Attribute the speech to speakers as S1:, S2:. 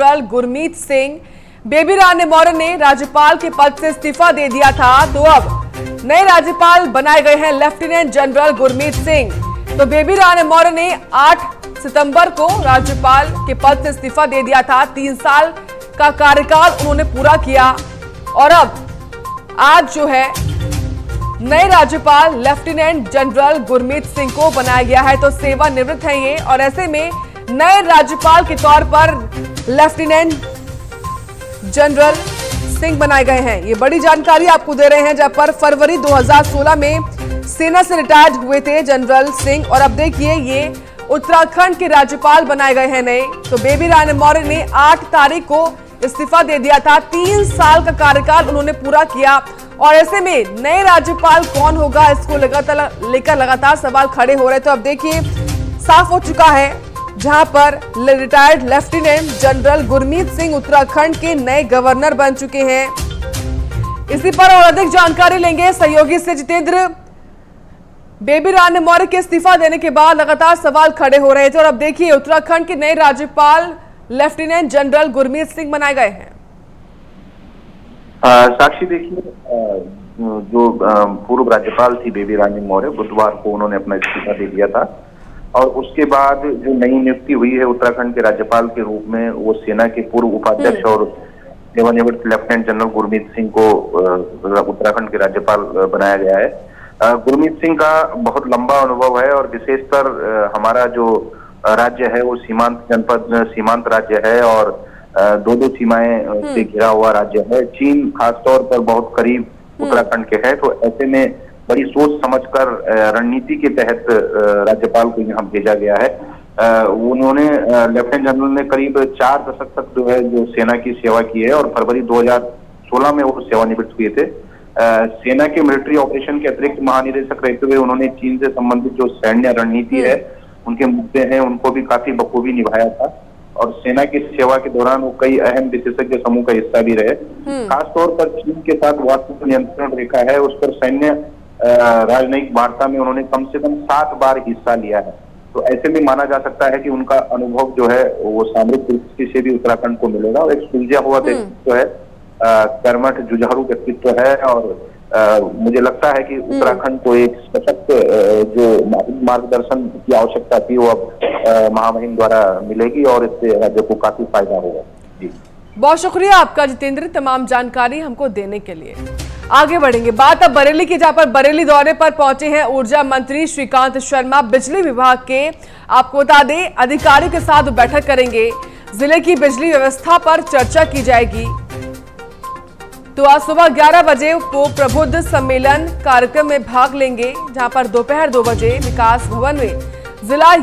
S1: General Gurmeet Singh. Baby Rani Maurya ने राज्यपाल के पद से इस्तीफा दे दिया था, तो अब नए राज्यपाल बनाए गए हैं लेफ्टिनेंट जनरल गुरमीत सिंह। तो बेबी रानी मौर्य ने 8 सितंबर को राज्यपाल के पद से इस्तीफा दे दिया था। 3 साल का कार्यकाल उन्होंने पूरा किया और अब आज जो है नए राज्यपाल लेफ्टिनेंट जनरल गुरमीत सिंह को बनाया गया है। तो सेवानिवृत्त है ये, और ऐसे में नए राज्यपाल के तौर पर लेफ्टिनेंट जनरल सिंह बनाए गए हैं। ये बड़ी जानकारी आपको दे रहे हैं, जब पर फरवरी 2016 में सेना से रिटायर्ड हुए थे जनरल सिंह, और अब देखिए ये उत्तराखंड के राज्यपाल बनाए गए हैं नए। तो बेबी रानी मौर्य ने 8 तारीख को इस्तीफा दे दिया था। 3 साल का कार्यकाल उन्होंने पूरा किया, और ऐसे में नए राज्यपाल कौन होगा, इसको लेकर लगातार सवाल खड़े हो रहे। तो अब देखिए साफ हो चुका है, जहां पर retired lieutenant general Gurmeet Singh Uttarakhand के नए गवर्नर बन चुके हैं। इसी पर और अधिक जानकारी लेंगे सहयोगी से जितेंद्र। बेबी रानी मौर्य के इस्तीफा देने के बाद लगातार सवाल खड़े हो रहे थे, और अब देखिए उत्तराखंड के नए राज्यपाल लेफ्टिनेंट जनरल गुरमीत सिंह बनाए गए हैं।
S2: साक्षी, देखिए जो पूर्व राज्यपाल थी बेबी रानी मौर्य, बुधवार को उन्होंने अपना इस्तीफा दे दिया था, और उसके बाद जो नई नियुक्ति हुई है उत्तराखंड के राज्यपाल के रूप में, वो सेना के पूर्व उपाध्यक्ष और सेवानिवृत्त लेफ्टिनेंट जनरल गुरमीत सिंह को उत्तराखंड के राज्यपाल बनाया गया है। गुरमीत सिंह का बहुत लंबा अनुभव है, और विशेषकर हमारा जो राज्य है वो सीमांत राज्य है, और 2 सीमाएं से घिरा हुआ राज्य है। चीन खासतौर पर बहुत करीब उत्तराखंड के है, तो ऐसे में बड़ी सोच समझकर रणनीति के तहत राज्यपाल को यहाँ भेजा गया है। उन्होंने लेफ्टिनेंट जनरल ने करीब 4 दशक तक जो है जो सेना की सेवा की है, और फरवरी 2016 में वो सेवानिवृत्त हुए थे। सेना के मिलिट्री ऑपरेशन के अतिरिक्त महानिदेशक रहते हुए उन्होंने चीन से संबंधित जो सैन्य रणनीति है, उनके मुद्दे हैं, उनको भी काफी बखूबी निभाया था, और सेना की सेवा के दौरान वो कई अहम विशेषज्ञ समूह का हिस्सा भी रहे। खासतौर पर चीन के साथ वास्तविक नियंत्रण रेखा है, उस पर सैन्य राजनयिक वार्ता में उन्होंने कम से कम 7 बार हिस्सा लिया है। तो ऐसे में माना जा सकता है कि उनका अनुभव जो है वो सामरिक दृष्टि से भी उत्तराखंड को मिलेगा, और एक सुलझा हुआ व्यक्तित्व है, कर्मठ जुझारू व्यक्तित्व है, और मुझे लगता है कि उत्तराखंड को एक सशक्त जो मार्गदर्शन की आवश्यकता थी वो अब महामहिम द्वारा मिलेगी, और इससे राज्य को काफी फायदा होगा। जी,
S1: बहुत शुक्रिया आपका जितेंद्र, तमाम जानकारी हमको देने के लिए। आगे बढ़ेंगे, बात अब बरेली की, जहां पर बरेली दौरे पर पहुंचे हैं ऊर्जा मंत्री श्रीकांत शर्मा। बिजली विभाग के आपको बता दें अधिकारियों के साथ बैठक करेंगे, जिले की बिजली व्यवस्था पर चर्चा की जाएगी। तो आज सुबह 11 बजे को प्रबुद्ध सम्मेलन कार्यक्रम में भाग लेंगे, जहां पर दोपहर 2 बजे विकास भवन में जिला